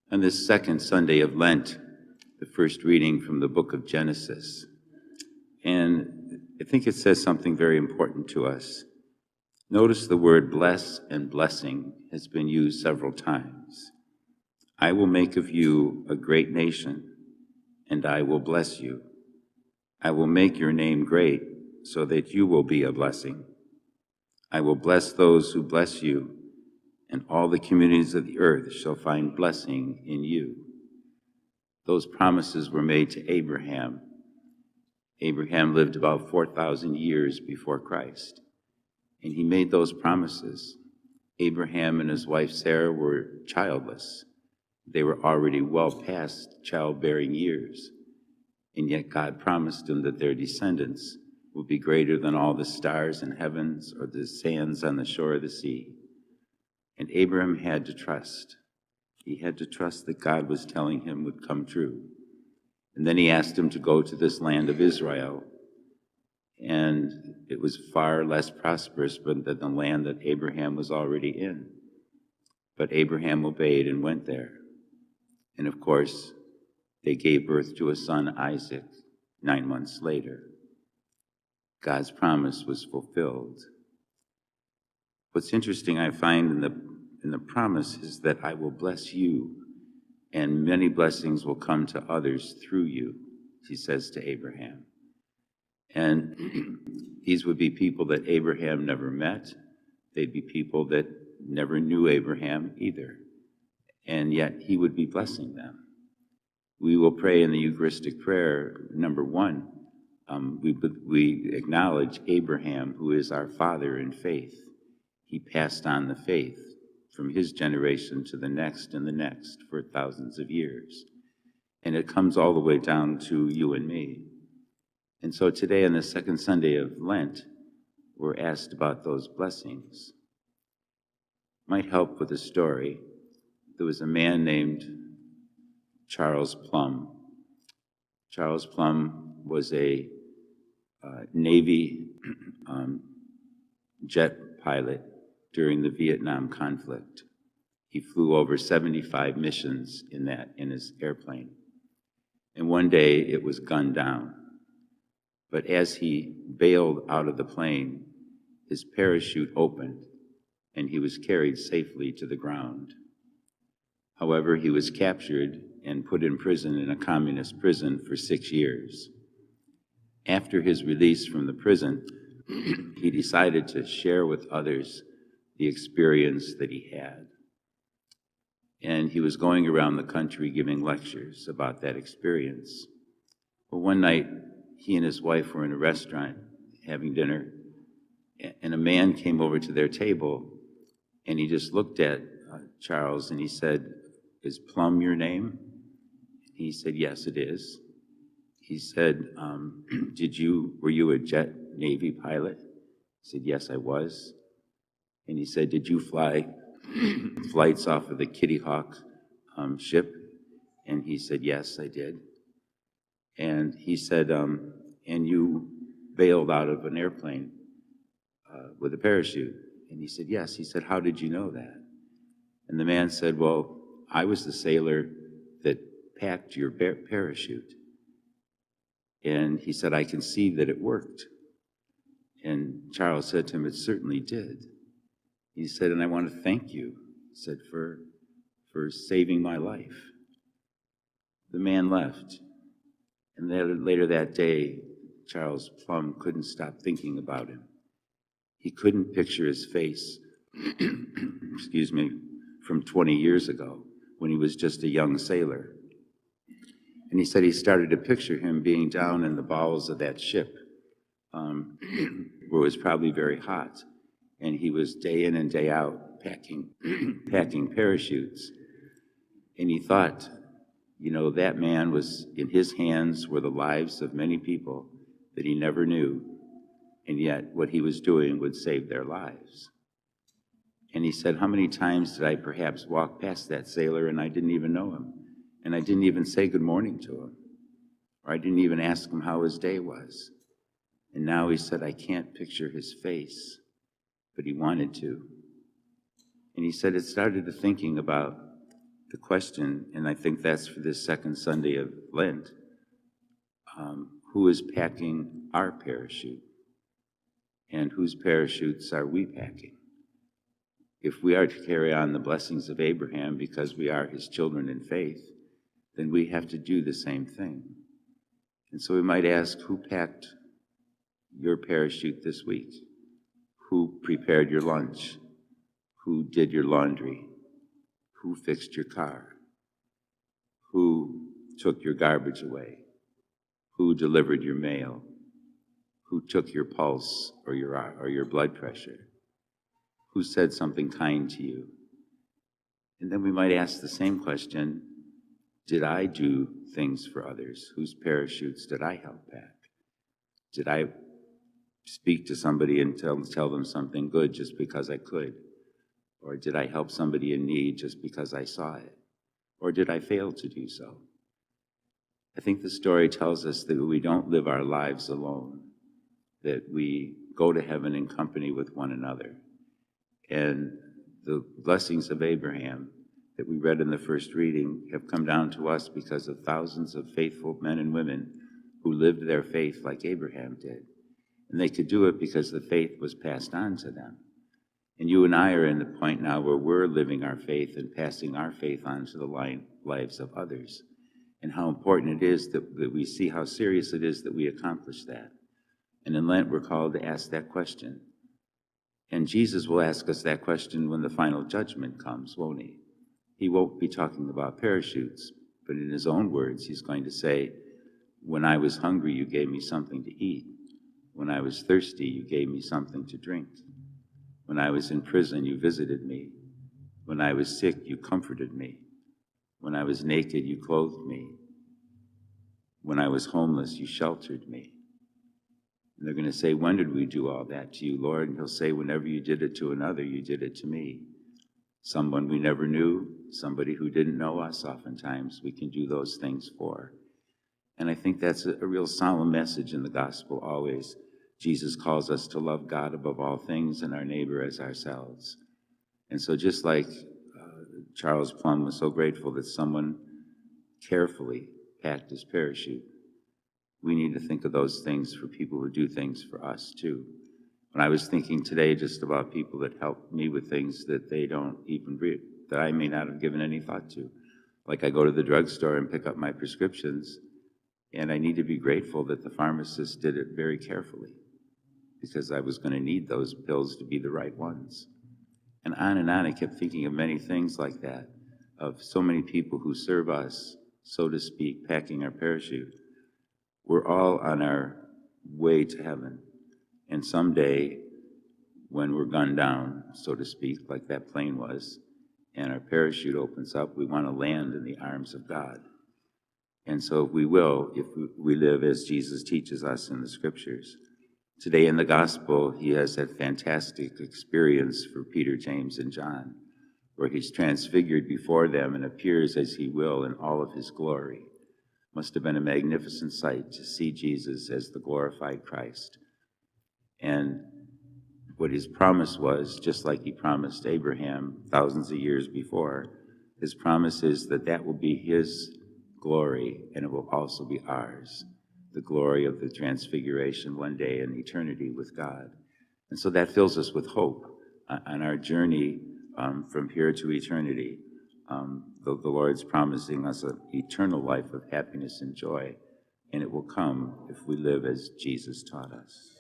On this second Sunday of Lent, the first reading from the book of Genesis. And I think it says something very important to us. Notice the word bless and blessing has been used several times. I will make of you a great nation, and I will bless you. I will make your name great so that you will be a blessing. I will bless those who bless you, and all the communities of the earth shall find blessing in you. Those promises were made to Abraham. Abraham lived about 4,000 years before Christ, and he made those promises. Abraham and his wife Sarah were childless. They were already well past childbearing years, and yet God promised them that their descendants would be greater than all the stars in heavens or the sands on the shore of the sea. And Abram had to trust. He had to trust that God was telling him would come true. And then he asked him to go to this land of Israel. And it was far less prosperous than the land that Abraham was already in. But Abraham obeyed and went there. And of course, they gave birth to a son, Isaac, 9 months later. God's promise was fulfilled. What's interesting, I find in the promise is that I will bless you, and many blessings will come to others through you, he says to Abraham. And these would be people that Abraham never met. They'd be people that never knew Abraham either. And yet he would be blessing them. We will pray in the Eucharistic prayer, number one, we acknowledge Abraham, who is our father in faith. He passed on the faith from his generation to the next and the next for thousands of years. And it comes all the way down to you and me. And so today, on the second Sunday of Lent, we're asked about those blessings. Might help with a story. There was a man named Charles Plumb. Charles Plumb was a Navy jet pilot during the Vietnam conflict. He flew over 75 missions in his airplane. And one day it was gunned down. But as he bailed out of the plane, his parachute opened and he was carried safely to the ground. However, he was captured and put in prison in a communist prison for 6 years. After his release from the prison, he decided to share with others the experience that he had. And he was going around the country giving lectures about that experience. Well, one night, he and his wife were in a restaurant having dinner, and a man came over to their table, and he just looked at Charles, and he said, "Is Plum your name?" He said, "Yes, it is." He said, were you a jet Navy pilot? He said, "Yes, I was." And he said, "Did you fly flights off of the Kitty Hawk ship?" And he said, "Yes, I did." And he said, "And you bailed out of an airplane with a parachute?" And he said, "Yes." He said, "How did you know that?" And the man said, "Well, I was the sailor that packed your parachute." And he said, "I can see that it worked." And Charles said to him, "It certainly did." He said, "And I want to thank you," he said, for saving my life." The man left. And then later that day, Charles Plumb couldn't stop thinking about him. He couldn't picture his face, excuse me, from 20 years ago when he was just a young sailor. And he said he started to picture him being down in the bowels of that ship, where it was probably very hot. And he was day in and day out packing parachutes. And he thought, that man was, in his hands were the lives of many people that he never knew. And yet what he was doing would save their lives. And he said, how many times did I perhaps walk past that sailor and I didn't even know him? And I didn't even say good morning to him. Or I didn't even ask him how his day was. And now he said, I can't picture his face, but he wanted to. And he said it started to thinking about the question, and I think that's for this second Sunday of Lent, who is packing our parachute? And whose parachutes are we packing? If we are to carry on the blessings of Abraham because we are his children in faith, then we have to do the same thing. And so we might ask, who packed your parachute this week? Who prepared your lunch? Who did your laundry? Who fixed your car? Who took your garbage away? Who delivered your mail? Who took your pulse or your blood pressure? Who said something kind to you? And then we might ask the same question, did I do things for others? Whose parachutes did I help pack? Did I speak to somebody and tell them something good just because I could? Or did I help somebody in need just because I saw it? Or did I fail to do so? I think the story tells us that we don't live our lives alone, that we go to heaven in company with one another. And the blessings of Abraham that we read in the first reading have come down to us because of thousands of faithful men and women who lived their faith like Abraham did. And they could do it because the faith was passed on to them. And you and I are in the point now where we're living our faith and passing our faith on to the lives of others. And how important it is that we see how serious it is that we accomplish that. And in Lent, we're called to ask that question. And Jesus will ask us that question when the final judgment comes, won't he? He won't be talking about parachutes, but in his own words, he's going to say, when I was hungry, you gave me something to eat. When I was thirsty, you gave me something to drink. When I was in prison, you visited me. When I was sick, you comforted me. When I was naked, you clothed me. When I was homeless, you sheltered me. And they're going to say, when did we do all that to you, Lord? And he'll say, whenever you did it to another, you did it to me. Someone we never knew, somebody who didn't know us, oftentimes we can do those things for. And I think that's a real solemn message in the gospel always. Jesus calls us to love God above all things and our neighbor as ourselves. And so just like Charles Plum was so grateful that someone carefully packed his parachute, we need to think of those things for people who do things for us too. When I was thinking today just about people that help me with things that they don't even that I may not have given any thought to. Like I go to the drugstore and pick up my prescriptions, and I need to be grateful that the pharmacist did it very carefully, because I was going to need those pills to be the right ones. And on, I kept thinking of many things like that, of so many people who serve us, so to speak, packing our parachute. We're all on our way to heaven. And someday, when we're gunned down, so to speak, like that plane was, and our parachute opens up, we want to land in the arms of God. And so we will, if we live as Jesus teaches us in the scriptures. Today in the gospel, he has that fantastic experience for Peter, James, and John, where he's transfigured before them and appears as he will in all of his glory. Must have been a magnificent sight to see Jesus as the glorified Christ. And what his promise was, just like he promised Abraham thousands of years before, his promise is that that will be his glory, and it will also be ours, the glory of the transfiguration one day in eternity with God. And so that fills us with hope on our journey from here to eternity. The Lord's promising us an eternal life of happiness and joy, and it will come if we live as Jesus taught us.